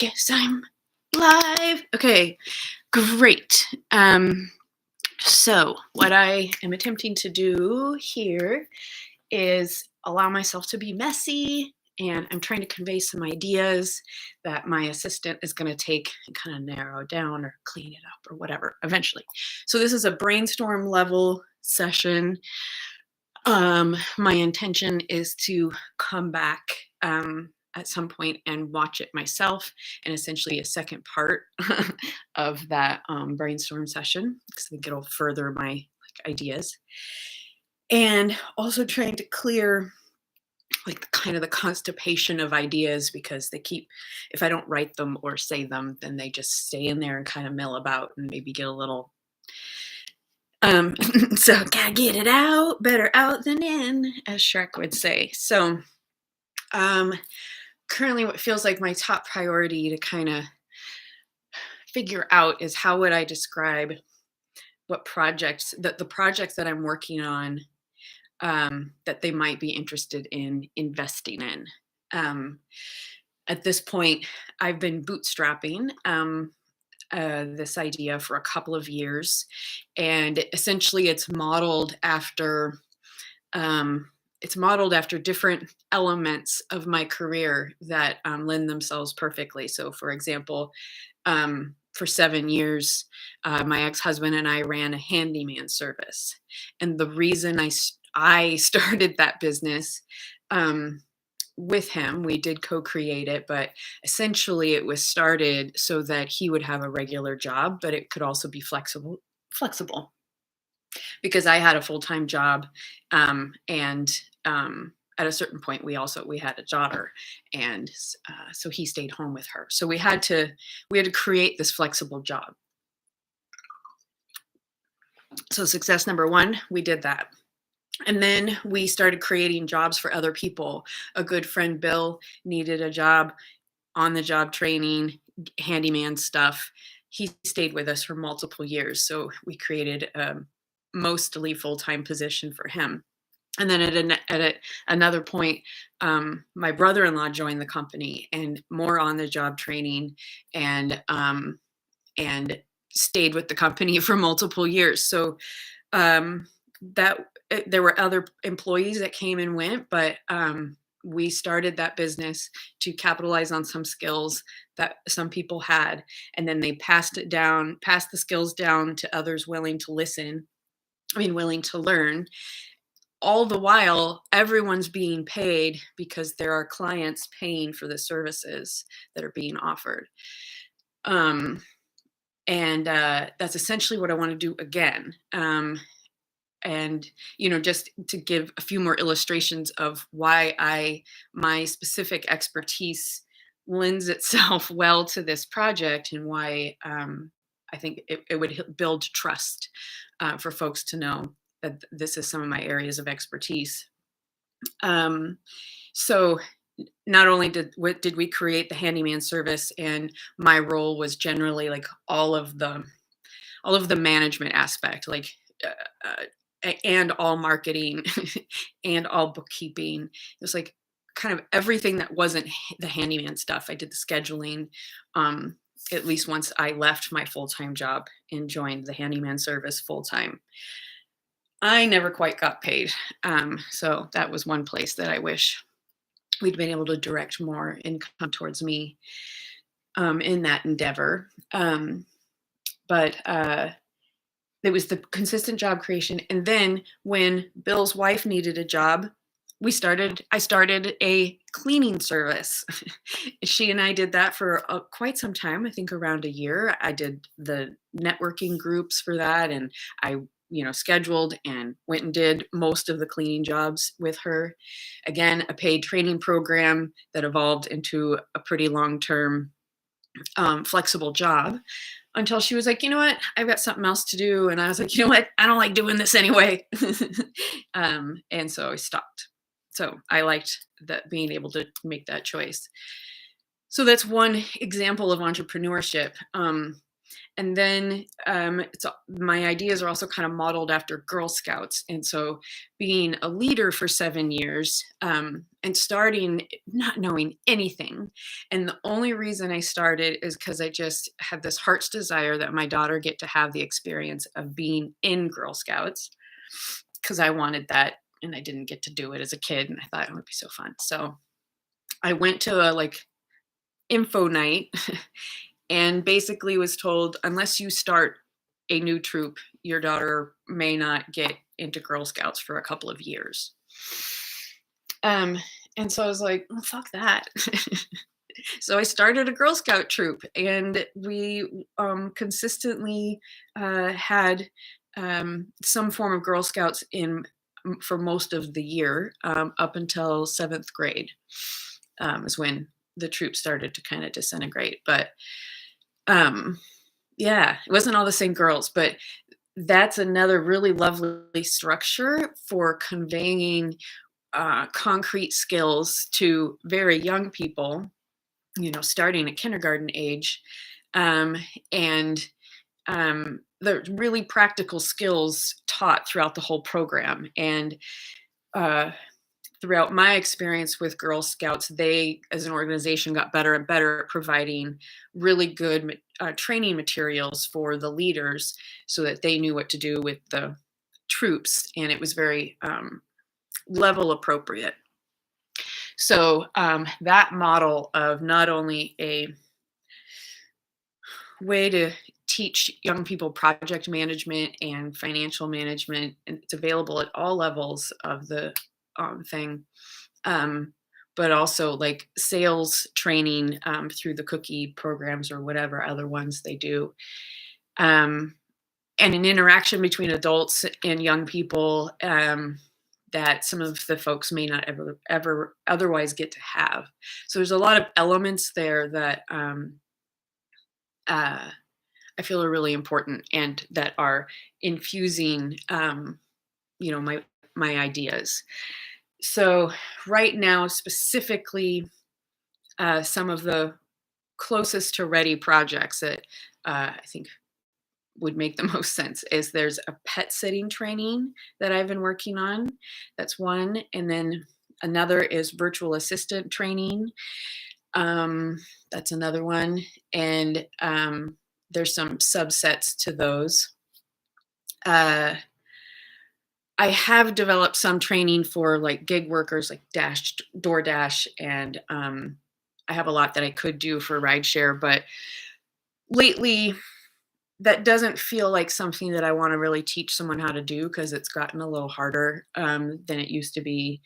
Guess I'm live. Okay, great. So what I am attempting to do here is allow myself to be messy, and I'm trying to convey some ideas that my assistant is going to take and kind of narrow down or clean it up or whatever eventually. So this is a brainstorm level session. My intention is to come back at some point and watch it myself, and essentially a second part of that brainstorm session, because I think it'll further my ideas. And also trying to clear kind of the constipation of ideas, because they keep, if I don't write them or say them, then they just stay in there and kind of mill about and maybe get a little so gotta get it out, better out than in, as Shrek would say. So currently what feels like my top priority to kind of figure out is how would I describe what projects, the projects that I'm working on, that they might be interested in investing in. At this point, I've been bootstrapping this idea for a couple of years, and essentially it's modeled after different elements of my career that lend themselves perfectly. So, for example, for 7 years, my ex-husband and I ran a handyman service, and the reason I started that business with him, we did co-create it, but essentially it was started so that he would have a regular job, but it could also be flexible because I had a full-time job. And at a certain point, we had a daughter, and so he stayed home with her. So we had to create this flexible job. So success number one, we did that. And then we started creating jobs for other people. A good friend, Bill, needed a job, on the job training, handyman stuff. He stayed with us for multiple years. So we created a mostly full-time position for him. And then at another point, my brother-in-law joined the company, and more on the job training, and stayed with the company for multiple years. So there were other employees that came and went, but we started that business to capitalize on some skills that some people had, and then they passed the skills down to others willing to willing to learn. All the while, everyone's being paid because there are clients paying for the services that are being offered. And that's essentially what I want to do again. And, just to give a few more illustrations of why my specific expertise lends itself well to this project, and why I think it would build trust for folks to know that this is some of my areas of expertise. So not only did we create the handyman service, and my role was generally like all of the management aspect, and all marketing and all bookkeeping. It was like kind of everything that wasn't the handyman stuff. I did the scheduling, at least once I left my full-time job and joined the handyman service full-time. I never quite got paid. So that was one place that I wish we'd been able to direct more income towards me in that endeavor. But it was the consistent job creation. And then when Bill's wife needed a job, I started a cleaning service. She and I did that for quite some time, I think around a year. I did the networking groups for that, and I scheduled and went and did most of the cleaning jobs with her. Again, a paid training program that evolved into a pretty long-term flexible job, until she was like, you know what, I've got something else to do. And I was like, you know what, I don't like doing this anyway. And so I stopped. So I liked that, being able to make that choice. So that's one example of entrepreneurship. And then my ideas are also kind of modeled after Girl Scouts. And so being a leader for 7 years and starting not knowing anything. And the only reason I started is because I just had this heart's desire that my daughter get to have the experience of being in Girl Scouts because I wanted that. And I didn't get to do it as a kid. And I thought it would be so fun. So I went to a info night and basically was told, unless you start a new troop, your daughter may not get into Girl Scouts for a couple of years. And so I was like, well, fuck that. So I started a Girl Scout troop, and we consistently had some form of Girl Scouts in for most of the year up until 7th grade is when the troop started to kind of disintegrate. But yeah, it wasn't all the same girls, but that's another really lovely structure for conveying concrete skills to very young people, starting at kindergarten age, and the really practical skills taught throughout the whole program. And throughout my experience with Girl Scouts, they, as an organization, got better and better at providing really good training materials for the leaders so that they knew what to do with the troops. And it was very level appropriate. So that model of not only a way to teach young people project management and financial management, and it's available at all levels of the thing, but also like sales training through the cookie programs or whatever other ones they do, and an interaction between adults and young people that some of the folks may not ever otherwise get to have. So there's a lot of elements there that I feel are really important and that are infusing, my ideas. So right now, specifically, some of the closest to ready projects that I think would make the most sense is there's a pet sitting training that I've been working on. That's one. And then another is virtual assistant training. That's another one. And there's some subsets to those. I have developed some training for like gig workers, like DoorDash, and I have a lot that I could do for rideshare, but lately that doesn't feel like something that I want to really teach someone how to do because it's gotten a little harder than it used to be,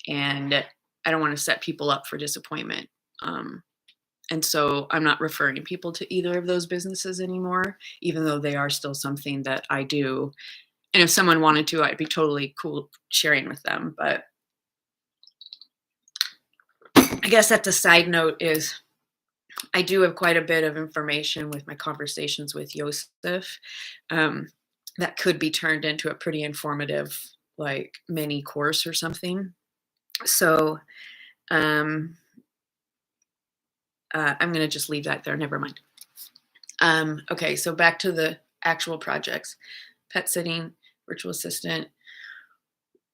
and I don't want to set people up for disappointment. And so I'm not referring people to either of those businesses anymore, even though they are still something that I do. And if someone wanted to, I'd be totally cool sharing with them. But I guess that the side note is I do have quite a bit of information with my conversations with Joseph that could be turned into a pretty informative, like mini course or something. So I'm going to just leave that there. Never mind. Okay, so back to the actual projects. Pet sitting, virtual assistant,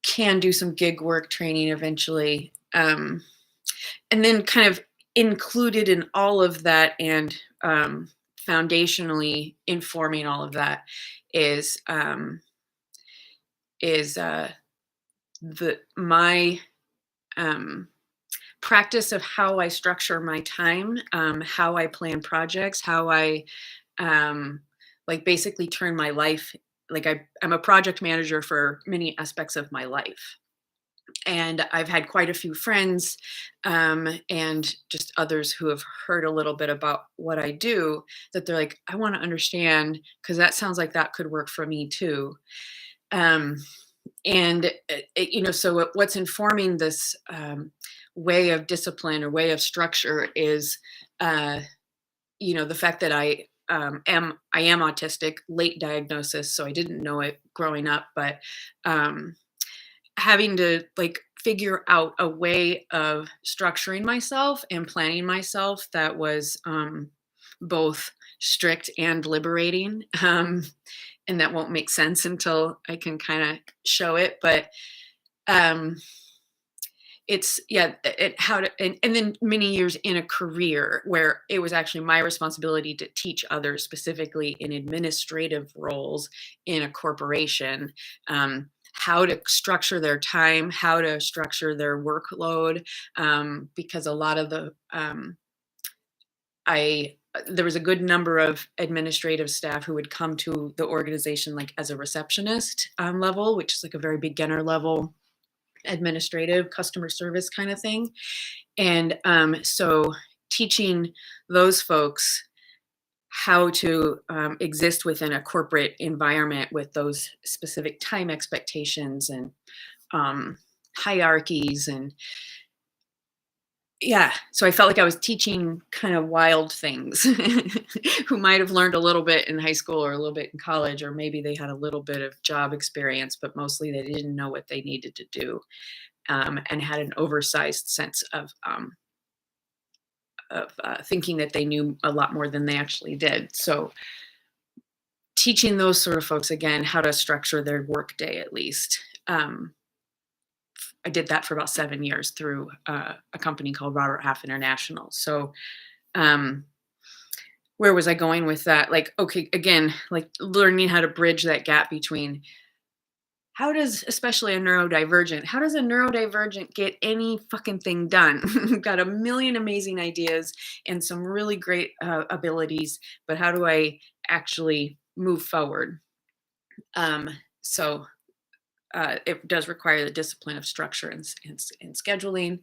can do some gig work training eventually. And then kind of included in all of that and foundationally informing all of that is my practice of how I structure my time, how I plan projects, how I basically turn my life, I'm a project manager for many aspects of my life. And I've had quite a few friends and just others who have heard a little bit about what I do, that they're like, I want to understand, because that sounds like that could work for me too. So what's informing this way of discipline or way of structure is, the fact that I am autistic, late diagnosis, so I didn't know it growing up, but having to figure out a way of structuring myself and planning myself that was both strict and liberating. And that won't make sense until I can kind of show it. But um, it's yeah, it how to and then many years in a career where it was actually my responsibility to teach others, specifically in administrative roles in a corporation, how to structure their time, how to structure their workload, because a lot of the I there was a good number of administrative staff who would come to the organization like as a receptionist level, which is like a very beginner level administrative customer service kind of thing. And so teaching those folks how to exist within a corporate environment with those specific time expectations and um, hierarchies and yeah, so I felt like I was teaching kind of wild things who might have learned a little bit in high school or a little bit in college, or maybe they had a little bit of job experience, but mostly they didn't know what they needed to do, and had an oversized sense of thinking that they knew a lot more than they actually did. So teaching those sort of folks again how to structure their workday at least. I did that for about 7 years through a company called Robert Half International. So um, where was I going with that? Like, okay, again, like learning how to bridge that gap between how does, especially a neurodivergent, how does a neurodivergent get any fucking thing done? Got a million amazing ideas and some really great abilities, but how do I actually move forward? So it does require the discipline of structure and scheduling.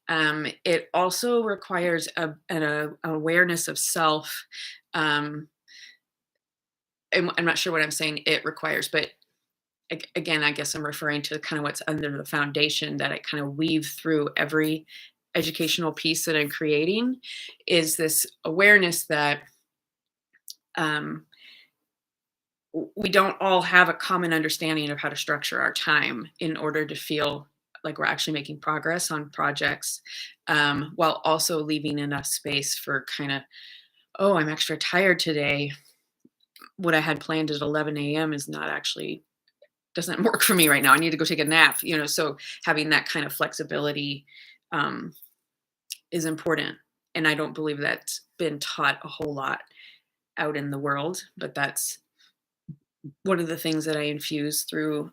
It also requires an awareness of self. I'm not sure what I'm saying it requires, but again, I guess I'm referring to kind of what's under the foundation that I kind of weave through every educational piece that I'm creating is this awareness that um, we don't all have a common understanding of how to structure our time in order to feel like we're actually making progress on projects, while also leaving enough space for kind of, oh, I'm extra tired today. What I had planned at 11 a.m. is not actually doesn't work for me right now. I need to go take a nap, so having that kind of flexibility um, is important. And I don't believe that's been taught a whole lot out in the world, but that's one of the things that I infuse through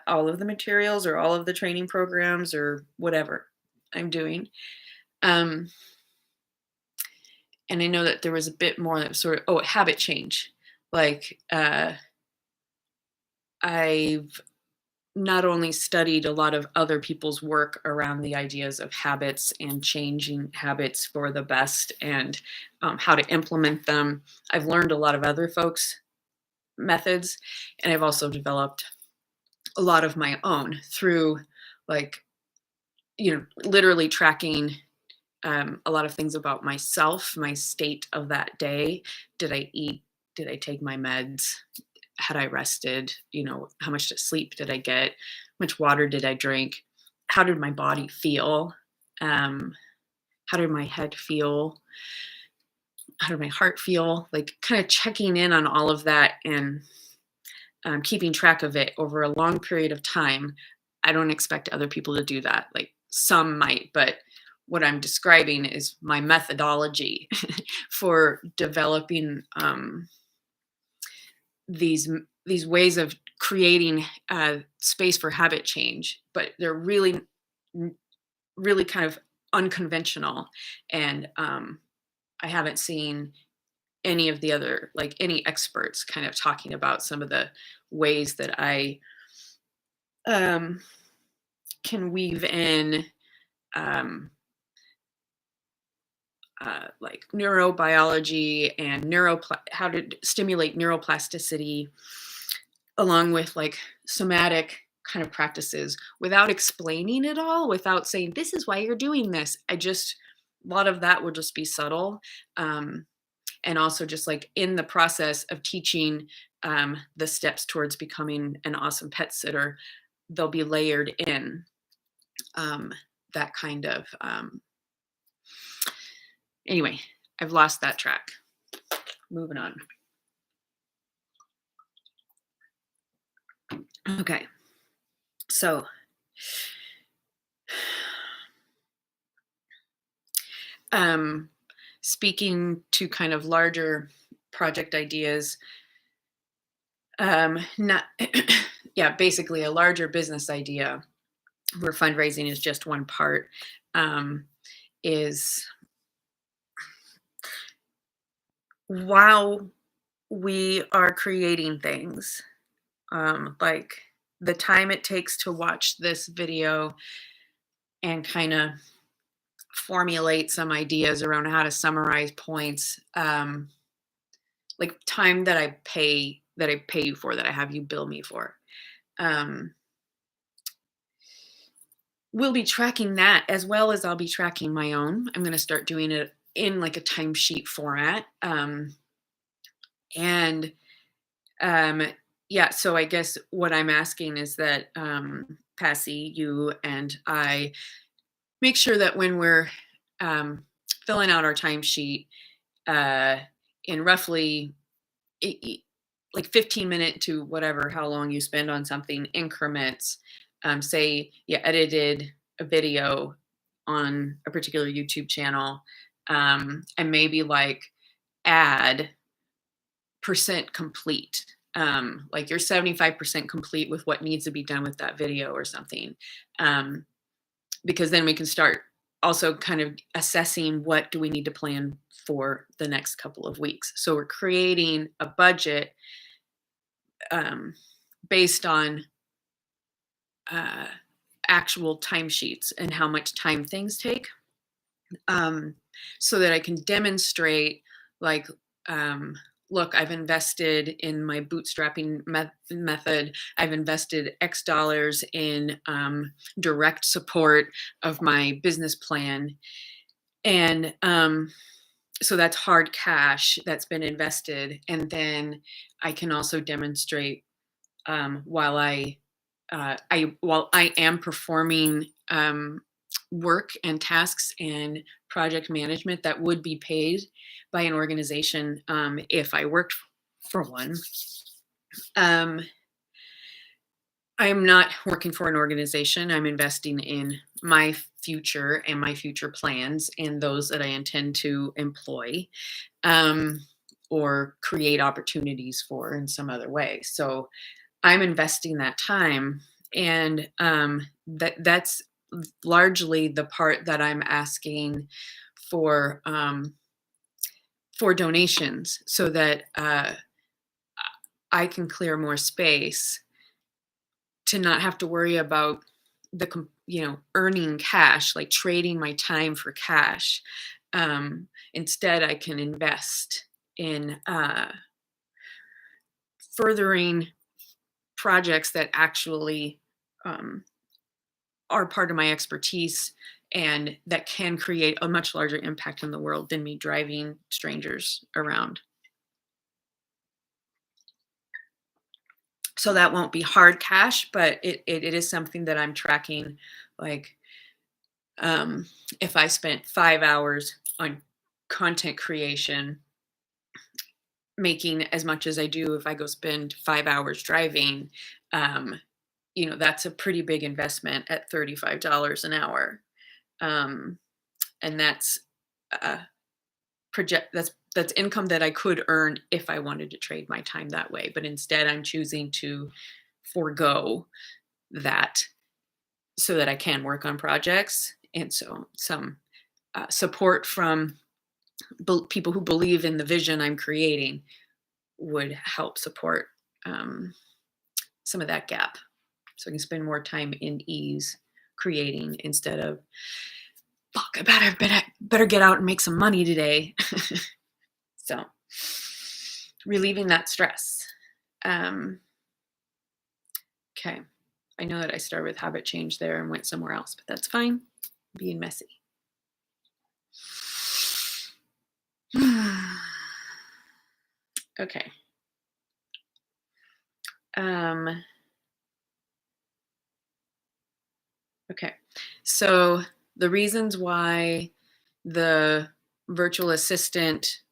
all of the materials or all of the training programs or whatever I'm doing. And I know that there was a bit more that sort of, habit change. Like I've not only studied a lot of other people's work around the ideas of habits and changing habits for the best and how to implement them. I've learned a lot of other folks' methods, and I've also developed a lot of my own through like, literally tracking a lot of things about myself, my state of that day. Did I eat? Did I take my meds? Had I rested? How much sleep did I get? How much water did I drink? How did my body feel? How did my head feel? How did my heart feel? Like kind of checking in on all of that and keeping track of it over a long period of time. I don't expect other people to do that. Like some might, but what I'm describing is my methodology for developing these ways of creating space for habit change, but they're really, really kind of unconventional. And I haven't seen any of the other, like any experts kind of talking about some of the ways that I can weave in like neurobiology and how to stimulate neuroplasticity along with like somatic kind of practices without explaining it all, without saying, this is why you're doing this. A lot of that will just be subtle. And also just like in the process of teaching the steps towards becoming an awesome pet sitter, they'll be layered in that kind of, anyway, I've lost that track. moving on. Okay. So, um, speaking to kind of larger project ideas, not, yeah, basically a larger business idea where fundraising is just one part, um, is while we are creating things, like the time it takes to watch this video and kind of formulate some ideas around how to summarize points, like time that I pay you for, that I have you bill me for. Um, we'll be tracking that as well as I'll be tracking my own. I'm going to start doing it in like a timesheet format. And um, yeah, so I guess what I'm asking is that Passy, you and I make sure that when we're filling out our timesheet, uh, in roughly like 15-minute to whatever, how long you spend on something increments. Say you edited a video on a particular YouTube channel, and maybe like add percent complete. Like you're 75% complete with what needs to be done with that video or something. Um, because then we can start also kind of assessing what do we need to plan for the next couple of weeks. So we're creating a budget um, based on uh, actual timesheets and how much time things take, so that I can demonstrate, like, look, I've invested in my bootstrapping method. I've invested X dollars in direct support of my business plan. And so that's hard cash that's been invested. And then I can also demonstrate, while while I am performing work and tasks and project management that would be paid by an organization, if I worked for one. I'm not working for an organization. I'm investing in my future and my future plans and those that I intend to employ, or create opportunities for in some other way. So I'm investing that time, and that's largely the part that I'm asking for, for donations, so that I can clear more space to not have to worry about earning cash, like trading my time for cash. Instead, I can invest in furthering projects that actually are part of my expertise and that can create a much larger impact in the world than me driving strangers around. So that won't be hard cash, but it is something that I'm tracking. Like, if I spent 5 hours on content creation, making as much as I do if I go spend 5 hours driving, that's a pretty big investment at $35 an hour. And that's that's income that I could earn if I wanted to trade my time that way. But instead, I'm choosing to forego that so that I can work on projects. And so some support from people who believe in the vision I'm creating would help support some of that gap. So I can spend more time in ease creating instead of, fuck, I better get out and make some money today. So relieving that stress. Okay. I know that I started with habit change there and went somewhere else, but that's fine. Being messy. Okay. Okay. So the reasons why the virtual assistant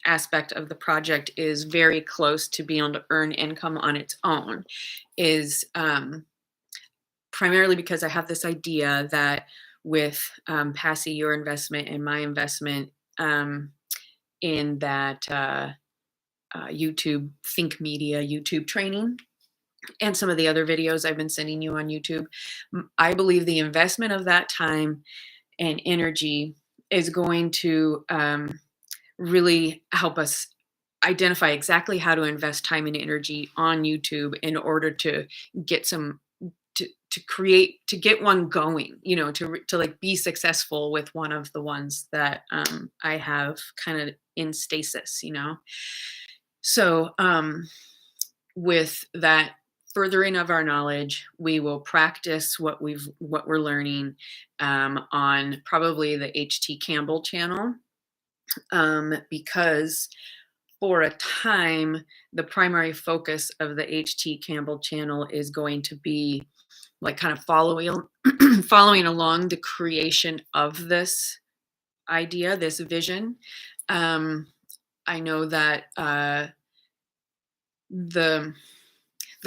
aspect of the project is very close to being able to earn income on its own is primarily because I have this idea that with passing your investment and my investment in that YouTube Think Media YouTube training and some of the other videos I've been sending you on YouTube, I believe the investment of that time and energy is going to really help us identify exactly how to invest time and energy on YouTube in order to get some to get one going, to like be successful with one of the ones that I have kind of in stasis. So with that furthering of our knowledge, we will practice what we're learning on probably the HT Campbell channel, because for a time, the primary focus of the HT Campbell channel is going to be like kind of following along the creation of this idea, this vision. I know that the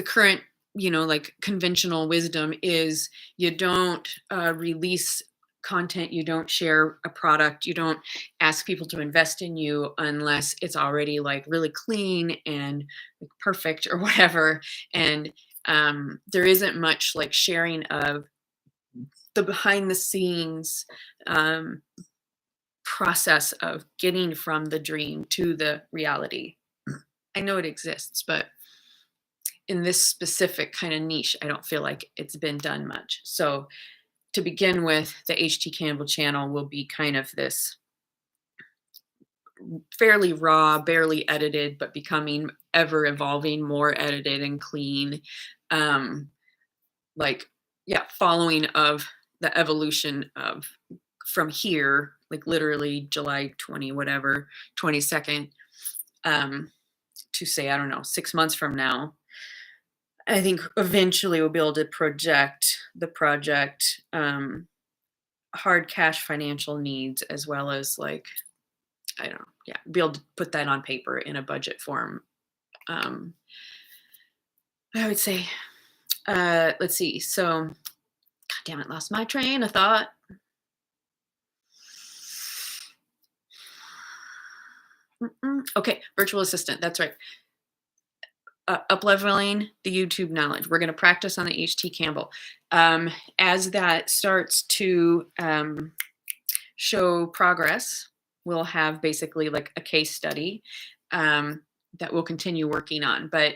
current, like conventional wisdom is you don't release content, you don't share a product, you don't ask people to invest in you unless it's already like really clean and like perfect or whatever. And there isn't much like sharing of the behind the scenes process of getting from the dream to the reality. I know it exists, but in this specific kind of niche, I don't feel like it's been done much. So to begin with, the HT Campbell channel will be kind of this fairly raw, barely edited, but becoming ever evolving, more edited and clean. Following of the evolution of from here, like literally July 22nd, to say, I don't know, 6 months from now. I think eventually we'll be able to project the project hard cash financial needs as well as like, I don't know, be able to put that on paper in a budget form. I would say, let's see. So, God damn it, lost my train of thought. Okay, virtual assistant. That's right. Upleveling the YouTube knowledge. We're going to practice on the HT Campbell. As that starts to show progress, we'll have basically like a case study that we'll continue working on. But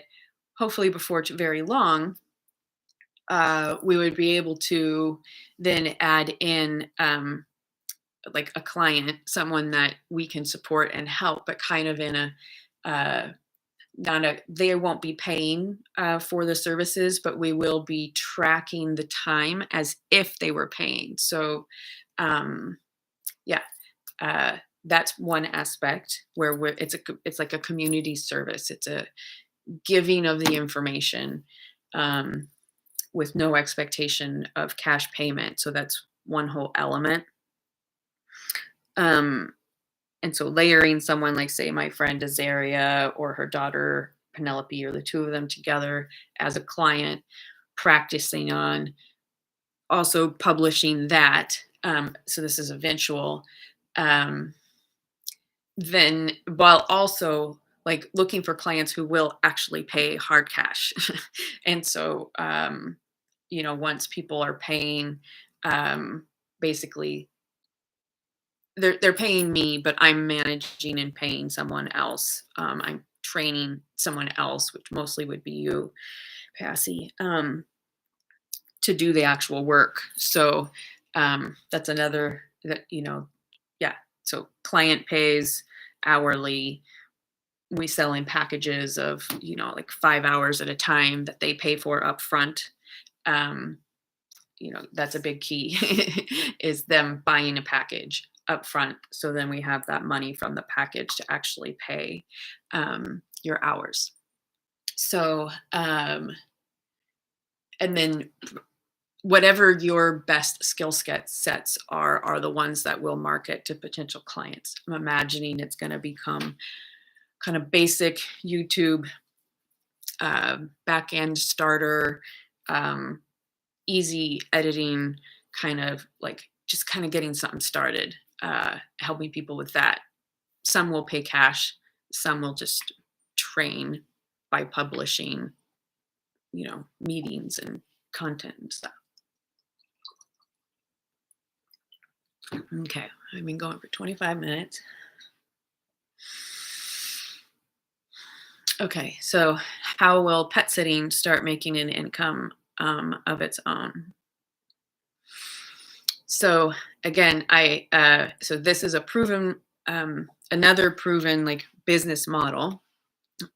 hopefully before very long, we would be able to then add in like a client, someone that we can support and help, but kind of in a they won't be paying for the services, but we will be tracking the time as if they were paying. So that's one aspect where it's like a community service. It's a giving of the information with no expectation of cash payment. So that's one whole element. And so layering someone like, say, my friend Azaria or her daughter Penelope, or the two of them together as a client, practicing on also publishing that. So this is eventual. Then while also like looking for clients who will actually pay hard cash. And so, once people are paying, basically, they're paying me, but I'm managing and paying someone else. I'm training someone else, which mostly would be you, Passy, to do the actual work. So that's another that, so client pays hourly. We sell in packages of, like 5 hours at a time that they pay for up front. That's a big key is them buying a package up front. So then we have that money from the package to actually pay your hours. So, and then whatever your best sets are the ones that will market to potential clients. I'm imagining it's going to become kind of basic YouTube back end starter, um, easy editing, kind of like just kind of getting something started, helping people with that. Some will pay cash, some will just train by publishing, meetings and content and stuff. Okay, I've been going for 25 minutes. Okay, so how will pet sitting start making an income of its own? So again, so this is a proven, another proven like business model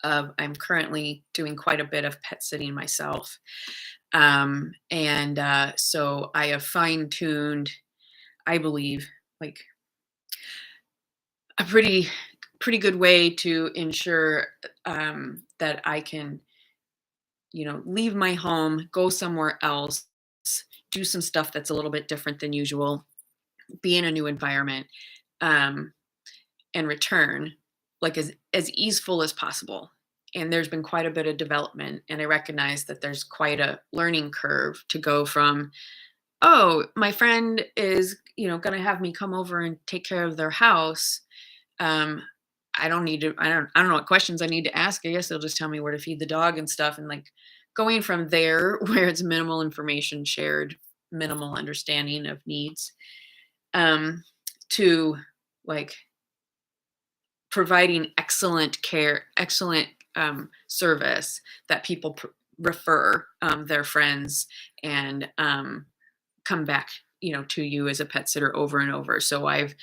of I'm currently doing quite a bit of pet sitting myself. And so I have fine tuned, I believe, like a pretty good way to ensure that I can, leave my home, go somewhere else, do some stuff that's a little bit different than usual, be in a new environment, um, and return like as easeful as possible. And there's been quite a bit of development, and I recognize that there's quite a learning curve to go from, oh, my friend is, going to have me come over and take care of their house. Um, I don't need to. I don't know what questions I need to ask. I guess they'll just tell me where to feed the dog and stuff. And like going from there, where it's minimal information shared, minimal understanding of needs, um, to like providing excellent care, excellent service that people refer their friends and come back, to you as a pet sitter over and over. So I've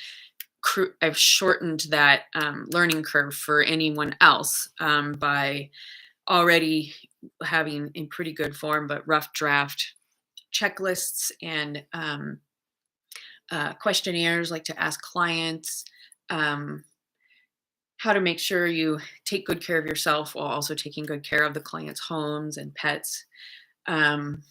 shortened that learning curve for anyone else by already having in pretty good form, but rough draft checklists and questionnaires like to ask clients um, how to make sure you take good care of yourself while also taking good care of the client's homes and pets. Um,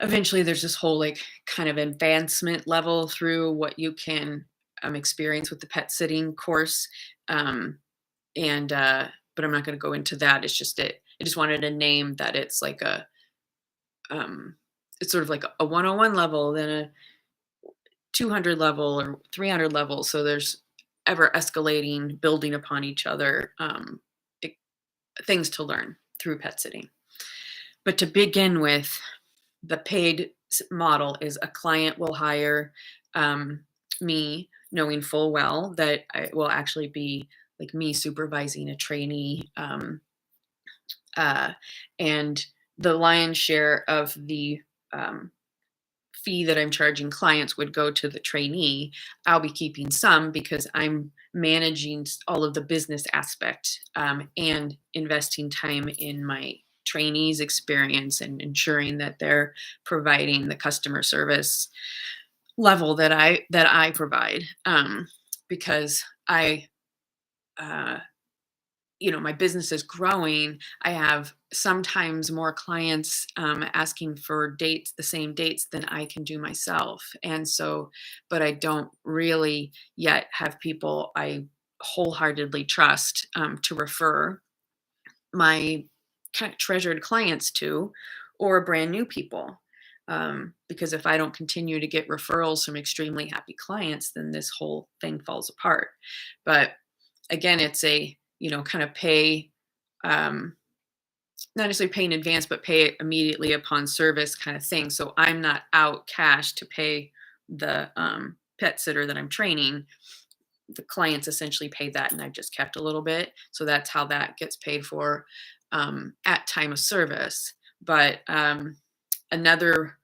Eventually, there's this whole like kind of advancement level through what you can experience with the pet sitting course. Um, and But I'm not going to go into that. It's just it. I just wanted a name that um, it's sort of like a 101 level, then a 200 level or 300 level. So there's ever escalating, building upon each other, it, things to learn through pet sitting. But to begin with, the paid model is a client will hire me, knowing full well that it will actually be like me supervising a trainee, uh, and the lion's share of the fee that I'm charging clients would go to the trainee. I'll be keeping some because I'm managing all of the business aspect, and investing time in my trainees' experience and ensuring that they're providing the customer service level that I provide, because uh, my business is growing. I have sometimes more clients asking for dates, the same dates than I can do myself. And so, but I don't really yet have people I wholeheartedly trust to refer my kind of treasured clients to, or brand new people. Because if I don't continue to get referrals from extremely happy clients, then this whole thing falls apart. But again, it's a, kind of pay, um, not necessarily pay in advance, but pay it immediately upon service kind of thing. So I'm not out cash to pay the pet sitter that I'm training. The clients essentially pay that, and I've just kept a little bit. So that's how that gets paid for at time of service. But another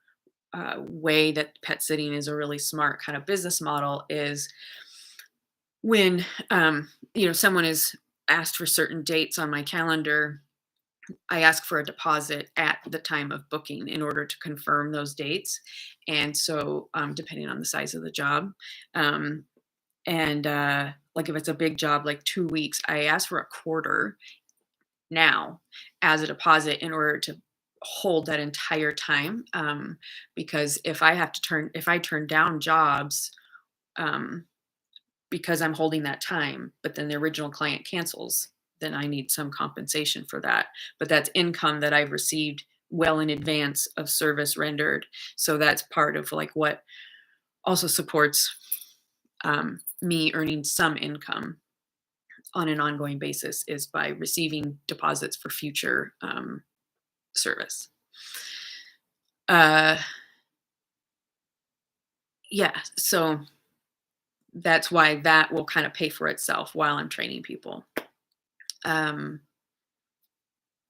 way that pet sitting is a really smart kind of business model is when someone is asked for certain dates on my calendar, I ask for a deposit at the time of booking in order to confirm those dates. And so, depending on the size of the job, um, and like if it's a big job, like 2 weeks, I ask for a quarter now as a deposit in order to hold that entire time, because if I turn down jobs, um, because I'm holding that time, but then the original client cancels, then I need some compensation for that. But that's income that I've received well in advance of service rendered. So that's part of like what also supports me earning some income on an ongoing basis is by receiving deposits for future service. Uh, yeah, so that's why that will kind of pay for itself while I'm training people. Um,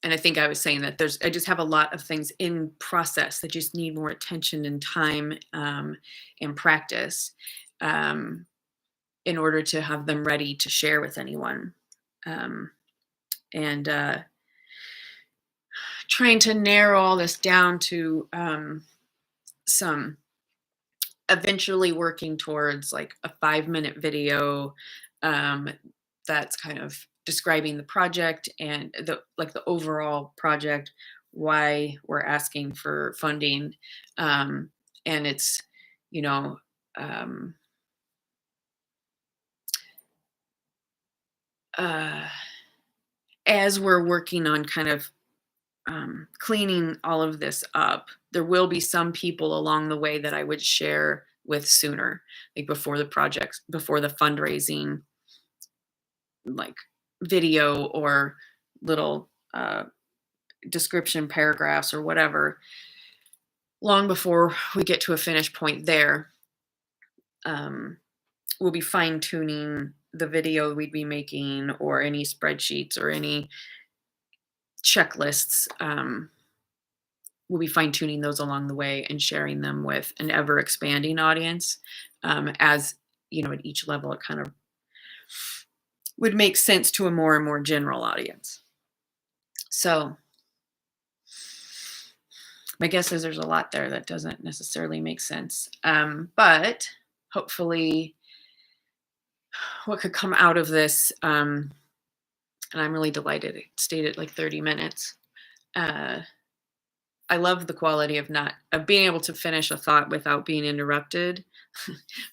and I think I was saying that I just have a lot of things in process that just need more attention and time, and practice, um, in order to have them ready to share with anyone. Um, and Trying to narrow all this down to some eventually working towards like a 5-minute video, um, that's kind of describing the project and the overall project, why we're asking for funding, and it's you know um, uh, as we're working on kind of cleaning all of this up, there will be some people along the way that I would share with sooner, like before the projects, before the fundraising, like video or little description paragraphs or whatever, long before we get to a finish point there. Um, we'll be fine tuning the video we'd be making or any spreadsheets or any checklists. We'll be fine tuning those along the way and sharing them with an ever expanding audience. As at each level, it kind of would make sense to a more and more general audience. So my guess is there's a lot there that doesn't necessarily make sense. But hopefully what could come out of this, and I'm really delighted it stayed at like 30 minutes. I love the quality of being able to finish a thought without being interrupted.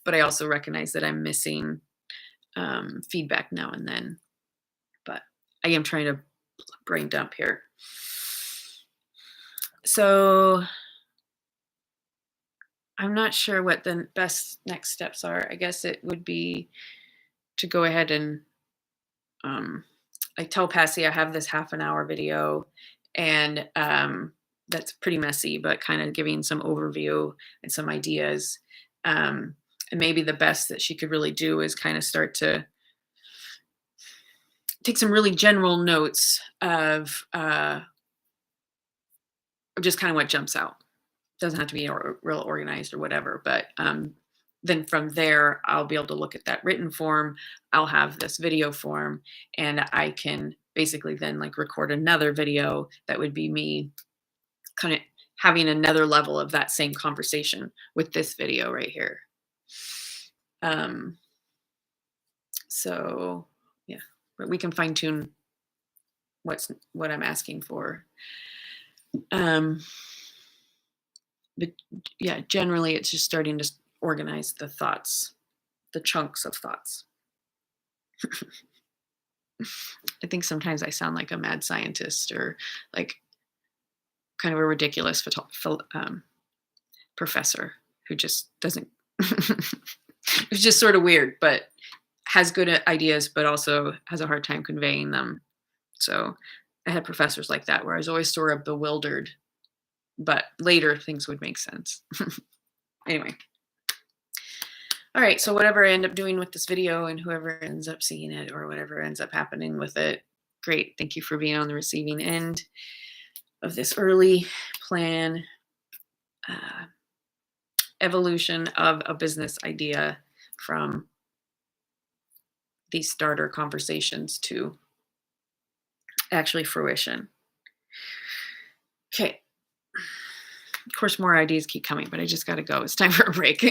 But I also recognize that I'm missing feedback now and then. But I am trying to brain dump here. So I'm not sure what the best next steps are. I guess it would be to go ahead and I tell Passy I have this half an hour video, and that's pretty messy, but kind of giving some overview and some ideas. And maybe the best that she could really do is kind of start to take some really general notes of just kind of what jumps out. Doesn't have to be real organized or whatever, but then from there, I'll be able to look at that written form. I'll have this video form, and I can basically then like record another video that would be me kind of having another level of that same conversation with this video right here. So yeah, but we can fine tune what I'm asking for. But yeah, generally it's just starting to organize the thoughts, the chunks of thoughts. I think sometimes I sound like a mad scientist or like kind of a ridiculous professor who just doesn't, it's just sort of weird, but has good ideas, but also has a hard time conveying them. So I had professors like that where I was always sort of bewildered, but later things would make sense. Anyway. All right, so whatever I end up doing with this video and whoever ends up seeing it or whatever ends up happening with it, great. Thank you for being on the receiving end of this early plan evolution of a business idea from these starter conversations to actually fruition. Okay. Of course, more ideas keep coming, but I just got to go. It's time for a break.